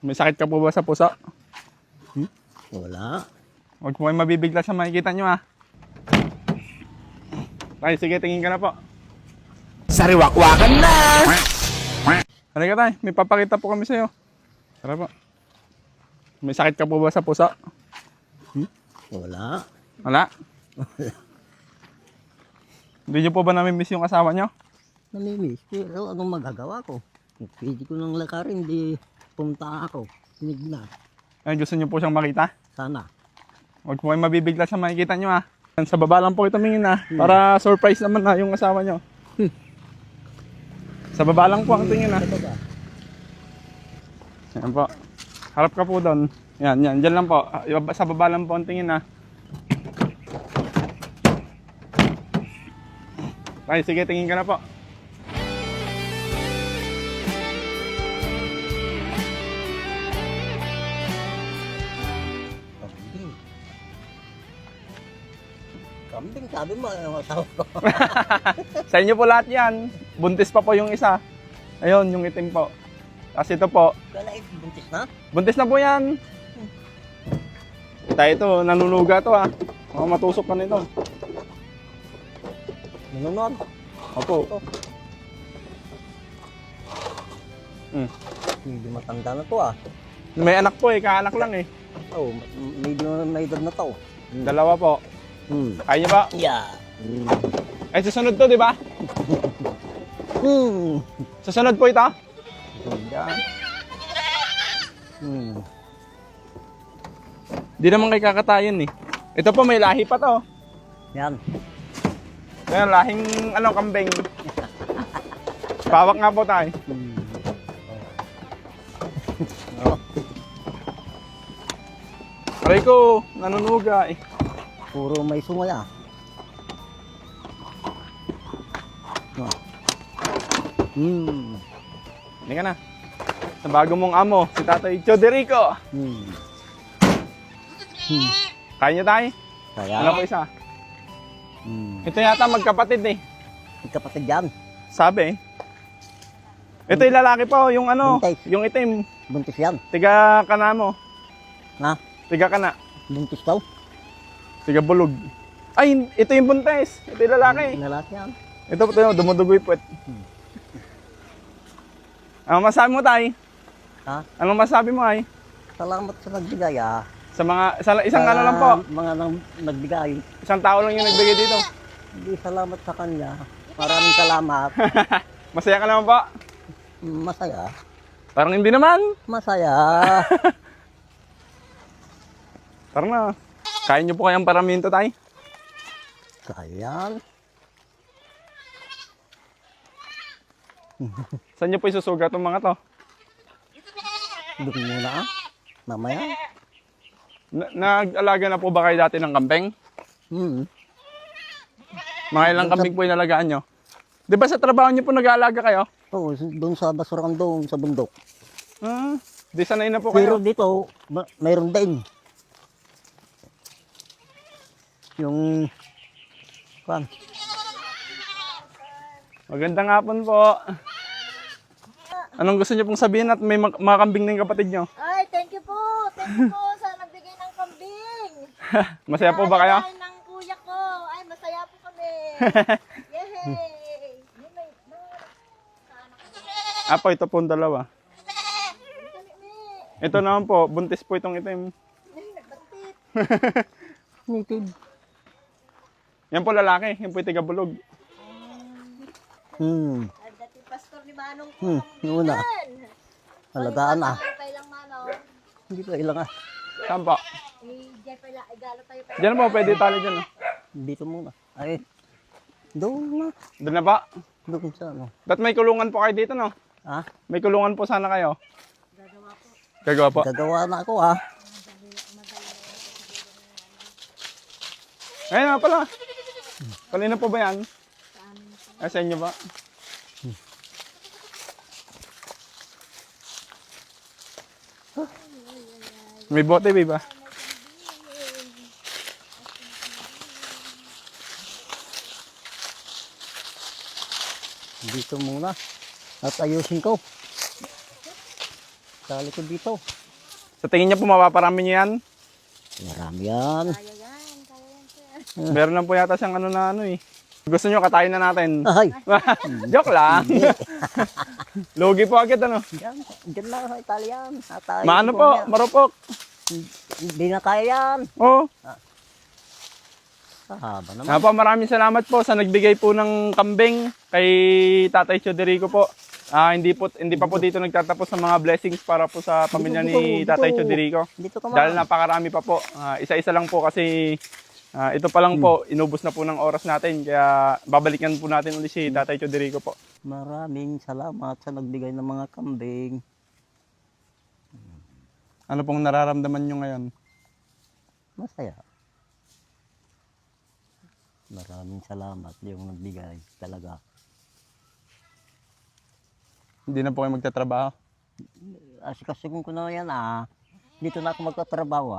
May sakit ka po ba sa puso? Wala. Huwag po kayo mabibigla sa makikita nyo ha. Tay, sige, tingin ka na po. Sariwakwakan na! Halika tay, may papakita po kami sa'yo. Tara po. May sakit ka po ba sa puso? Wala. Wala? Hindi nyo po ba namimiss yung asawa nyo? Namimiss. Pero anong magagawa ko? Pwede ko nang lakarin, di pumunta ako. Sinig na. Ay, gusto nyo po siyang makita? Sana. Huwag po kayo mabibigla sa makikita nyo ha. Sa baba lang po ito tumingin ha. Para surprise naman na yung asawa nyo. Sa baba lang po ang tingin ha. Yan po. Harap ka po doon. Yan, yan. Diyan lang po. Sa baba lang po ang tingin ha. Ay, sige, tingin ka na po. Kambing. Kambing, sabi mo, ang asawa ko. Sa inyo po lahat yan. Buntis pa po yung isa. Ayun, yung itim po. Tapos ito po. Kala buntis na? Buntis na po yan. Tayo ito, nanunuga to ha. Mga matusok ka nito. Nanonood. Opo. Hindi matanda na to ah. May anak po eh, kaanak lang eh. Oh, medyo may edad na to. Dalawa po. Kaya niyo ba? Yeah. Ay, susunod to, di ba? Susunod po ito. Yan. Di naman kay kakatayin eh. Ito po, may lahi pa to. Yan. Ayan, lahing kambing. Pawak nga po tayo. Aray ko, nanunuga eh. Puro may sungay ah. Hindi ka na. Sa bago mong amo, si Tatay Choderico. Kaya niyo tayo? Kaya. Ano po isa? Ito yata magkapatid eh. Kapatid yan. Sabi eh. Ito yung lalaki po, yung Buntis. yung itim. Buntis yan. Tiga kana mo. Ha? Tiga kana. Buntis daw. Tiga bulog. Ay, ito yung buntis. Ito yung lalaki. Lalaki yan. Ito po tayo, dumudugoy po. Ano masabi mo tay? Ha? Ano masabi mo ay? Salamat sa nagbigay ah. Sa mga, isang ano lang po. Mga nagbigay. Isang tao lang yung nagbigay dito. Hindi salamat sa kanya. Maraming salamat. Masaya ka naman po? Masaya. Parang hindi naman. Masaya. Tara na. Kaya niyo po kayang paramihin to tay? Kaya. Saan niyo po isusugat itong mga to? Doon muna ah. Mamaya. Nag-alaga na po ba kayo dati ng kambing? Mga ilang kambing po inalagaan nyo? Di ba sa trabaho nyo po nag-aalaga kayo? Oo, doon sa basurahan doon sa bundok. Di sanay na po Pero kayo. dito, mayroon din. Yung... Kuan. Magandang hapon po. Anong gusto nyo pong sabihin at may mga kambing na yung kapatid nyo? Ay, thank you po. Thank you po sa nagbigay ng kambing. Masaya po ba kayo? Ay, ng kuya ko. Ay, masaya po kami. Yay! Apo, ito po ang dalawa. Ito naman po, buntis po itong itim. Nagbantit. Native. Yan po lalaki, yan po yung tigabulog. Ay, dati pastor ni Manong po. Yung una. Alagaan ah. Pay lang Manong. Hindi pa ilang ah. Saan po? Diyan pala, igalo tayo pa. Diyan po, pwede tali dyan. Dito muna. Ay. Doon na. Doon na ba? Doon sa ano. Ba't may kulungan po kayo dito, no? Ah, May kulungan po sana kayo. Gagawa po. gagawa na ako ah. Ayun na pala. Kanina po ba yan? Ay, sa inyo ba? May bote, ba? Dito muna. At ayusin ko. sa likod dito. Sa tingin niya po, mapaparami niyo yan? Marami yan. Kaya yan, sir. Meron lang po yata siyang ano na ano eh. Gusto niyo katayin na natin? Ay, Joke lang. Logi po agad ano. dyan lang sa Italian. Maano po, marupok. Hindi na kaya yan. Oo. Haba naman. Po, maraming salamat po sa nagbigay po ng kambing kay Tatay Choderico po. Hindi pa po dito nagtatapos ng mga blessings para po sa pamilya ni Tatay Choderico. Dito ka Dahil napakarami pa po. Isa-isa lang po kasi ito pa lang po, inubos na po ng oras natin. Kaya babalikan po natin ulit si Tatay Choderico po. Maraming salamat sa nagbigay ng mga kambing. Ano pong nararamdaman nyo ngayon? Masaya. Maraming salamat yung nagbigay talaga. Hindi na po kayo magtatrabaho? Asikasuhin ko na yan Dito na ako magtatrabaho